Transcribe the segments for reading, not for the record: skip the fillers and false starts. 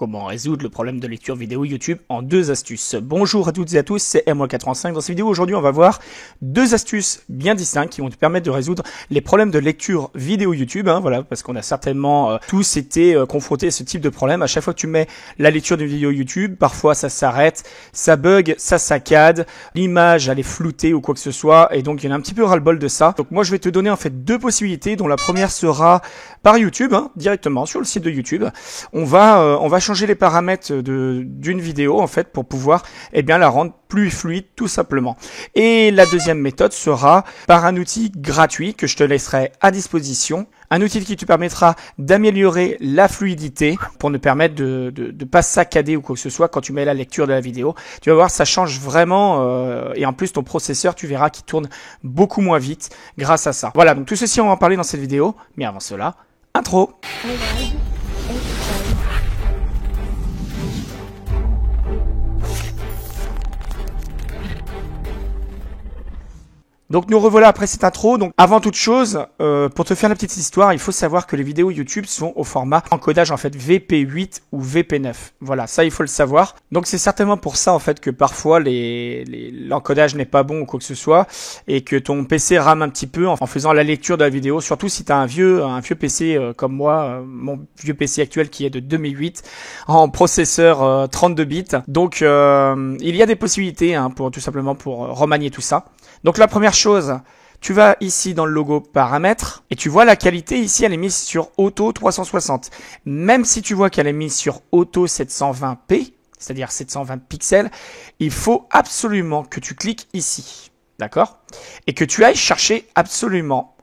Comment résoudre le problème de lecture vidéo YouTube en 2 astuces. Bonjour à toutes et à tous, c'est M85. Dans cette vidéo aujourd'hui, on va voir 2 astuces bien distinctes qui vont te permettre de résoudre les problèmes de lecture vidéo YouTube. Voilà, parce qu'on a certainement tous été confrontés à ce type de problème. À chaque fois que tu mets la lecture d'une vidéo YouTube, parfois ça s'arrête, ça bug, ça saccade, l'image elle est floutée ou quoi que ce soit, et donc il y en a un petit peu ras-le-bol de ça. Donc moi je vais te donner en fait 2 possibilités, dont la première sera par YouTube, directement sur le site de YouTube. On va changer les paramètres d'une vidéo en fait pour pouvoir la rendre plus fluide tout simplement. Et la deuxième méthode sera par un outil gratuit que je te laisserai à disposition. Un outil qui te permettra d'améliorer la fluidité pour ne permettre de pas saccader ou quoi que ce soit quand tu mets la lecture de la vidéo. Tu vas voir, ça change vraiment et en plus ton processeur, tu verras qu'il tourne beaucoup moins vite grâce à ça. Voilà, donc tout ceci on va en parler dans cette vidéo, mais avant cela, intro. Donc nous revoilà après cette intro. Donc avant toute chose, pour te faire la petite histoire, il faut savoir que les vidéos YouTube sont au format encodage en fait VP8 ou VP9. Voilà, ça il faut le savoir. Donc c'est certainement pour ça en fait que parfois l'encodage n'est pas bon ou quoi que ce soit et que ton PC rame un petit peu en faisant la lecture de la vidéo. Surtout si tu as un vieux PC comme moi, mon vieux PC actuel qui est de 2008 en processeur 32 bits. Donc il y a des possibilités pour tout simplement pour remanier tout ça. Donc la première chose, tu vas ici dans le logo paramètres et tu vois la qualité ici elle est mise sur Auto 360. Même si tu vois qu'elle est mise sur Auto 720p, c'est-à-dire 720 pixels, il faut absolument que tu cliques ici, d'accord? Et que tu ailles chercher absolument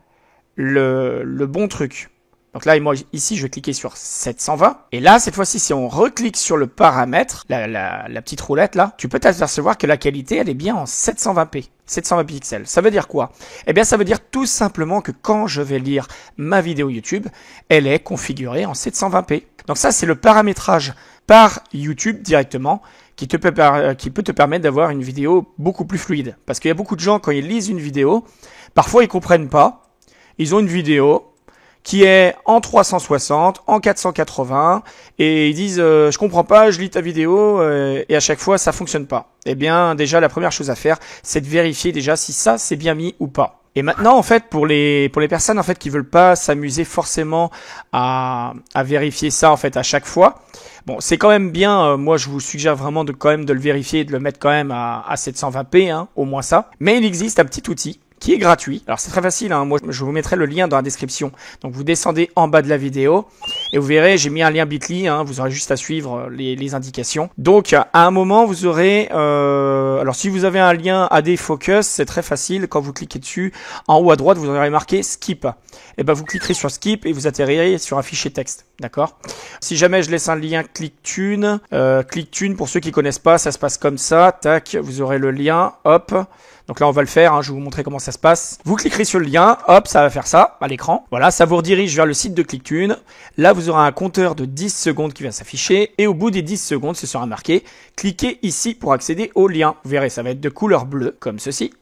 le bon truc. Donc là, moi, ici, je vais cliquer sur 720. Et là, cette fois-ci, si on reclique sur le paramètre, la petite roulette là, tu peux t'apercevoir que la qualité, elle est bien en 720p. 720 pixels. Ça veut dire quoi? Eh bien, ça veut dire tout simplement que quand je vais lire ma vidéo YouTube, elle est configurée en 720p. Donc ça, c'est le paramétrage par YouTube directement qui peut te permettre d'avoir une vidéo beaucoup plus fluide. Parce qu'il y a beaucoup de gens, quand ils lisent une vidéo, parfois ils comprennent pas. Ils ont une vidéo qui est en 360, en 480, et ils disent je comprends pas, je lis ta vidéo et à chaque fois ça fonctionne pas. Eh bien déjà la première chose à faire, c'est de vérifier déjà si ça c'est bien mis ou pas. Et maintenant en fait pour les personnes en fait qui veulent pas s'amuser forcément à vérifier ça en fait à chaque fois, bon c'est quand même bien. Moi je vous suggère vraiment de le vérifier et de le mettre quand même à 720p, au moins ça. Mais il existe un petit outil qui est gratuit. Alors c'est très facile, moi je vous mettrai le lien dans la description. Donc vous descendez en bas de la vidéo et vous verrez, j'ai mis un lien Bitly, vous aurez juste à suivre les indications. Donc à un moment vous aurez, alors si vous avez un lien AD Focus, c'est très facile, quand vous cliquez dessus, en haut à droite vous aurez marqué Skip. Et ben vous cliquerez sur Skip et vous atterrirez sur un fichier texte, d'accord? Si jamais je laisse un lien ClickTune, ClickTune pour ceux qui connaissent pas, ça se passe comme ça, tac, vous aurez le lien, hop. Donc là, on va le faire, je vais vous montrer comment ça se passe. Vous cliquerez sur le lien, hop, ça va faire ça à l'écran. Voilà, ça vous redirige vers le site de ClickTune. Là, vous aurez un compteur de 10 secondes qui va s'afficher. Et au bout des 10 secondes, ce sera marqué « Cliquez ici pour accéder au lien ». Vous verrez, ça va être de couleur bleue, comme ceci.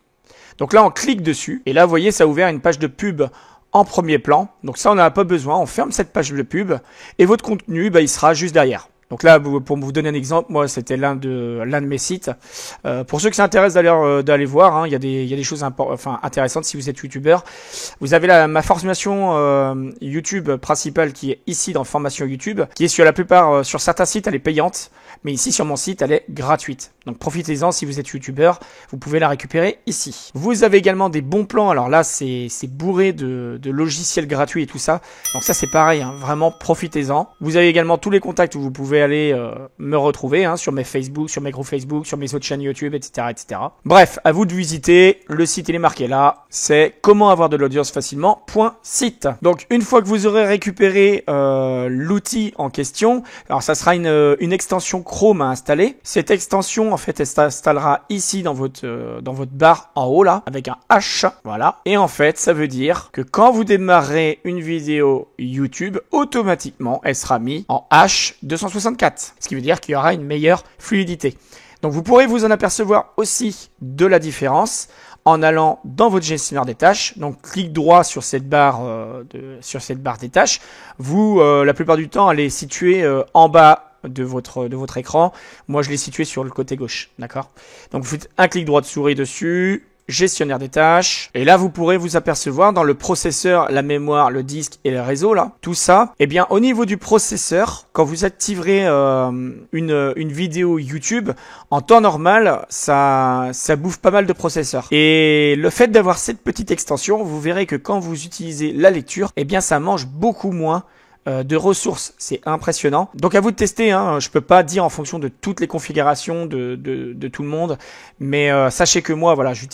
Donc là, on clique dessus. Et là, vous voyez, ça a ouvert une page de pub en premier plan. Donc ça, on n'en a pas besoin. On ferme cette page de pub. Et votre contenu, il sera juste derrière. Donc là, pour vous donner un exemple, moi, c'était l'un de mes sites. Pour ceux qui s'intéressent d'aller voir, il y a des choses intéressantes si vous êtes youtubeur. Vous avez ma formation YouTube principale qui est ici dans formation YouTube, qui est sur certains sites, elle est payante, mais ici sur mon site, elle est gratuite. Donc profitez-en si vous êtes youtubeur, vous pouvez la récupérer ici. Vous avez également des bons plans. Alors là, c'est bourré de logiciels gratuits et tout ça. Donc ça, c'est pareil, vraiment profitez-en. Vous avez également tous les contacts où vous pouvez aller me retrouver sur mes Facebook, sur mes groupes Facebook, sur mes autres chaînes YouTube, etc., etc. Bref, à vous de visiter. Le site, il est marqué là. C'est comment avoir de l'audience facilement.site. Donc, une fois que vous aurez récupéré l'outil en question, alors ça sera une extension Chrome à installer. Cette extension, en fait, elle s'installera ici dans votre barre en haut là, avec un H. Voilà. Et en fait, ça veut dire que quand vous démarrez une vidéo YouTube, automatiquement, elle sera mise en H264. Ce qui veut dire qu'il y aura une meilleure fluidité. Donc vous pourrez vous en apercevoir aussi de la différence en allant dans votre gestionnaire des tâches. Donc clic droit sur cette barre des tâches. Vous, la plupart du temps, elle est située en bas de votre écran. Moi, je l'ai situé sur le côté gauche, d'accord? Donc, vous faites un clic droit de souris dessus. Gestionnaire des tâches. Et là, vous pourrez vous apercevoir dans le processeur, la mémoire, le disque et le réseau, là, tout ça. Eh bien, au niveau du processeur, quand vous activerez une vidéo YouTube, en temps normal, ça bouffe pas mal de processeur. Et le fait d'avoir cette petite extension, vous verrez que quand vous utilisez la lecture, eh bien, ça mange beaucoup moins de ressources. C'est impressionnant. Donc à vous de tester, hein. Je peux pas dire en fonction de toutes les configurations de tout le monde, mais sachez que moi, voilà, je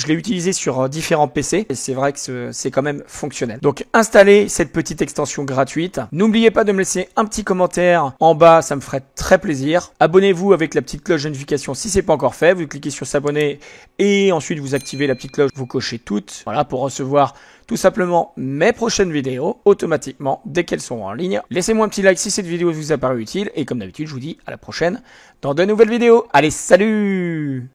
l'ai utilisé sur différents PC et c'est vrai que c'est quand même fonctionnel. Donc installez cette petite extension gratuite. N'oubliez pas de me laisser un petit commentaire en bas, ça me ferait très plaisir. Abonnez-vous avec la petite cloche de notification si c'est pas encore fait. Vous cliquez sur s'abonner et ensuite vous activez la petite cloche, vous cochez toutes, voilà, pour recevoir tout simplement mes prochaines vidéos automatiquement dès qu'elles sont en ligne. Laissez-moi un petit like si cette vidéo vous a paru utile et comme d'habitude, je vous dis à la prochaine dans de nouvelles vidéos. Allez, salut!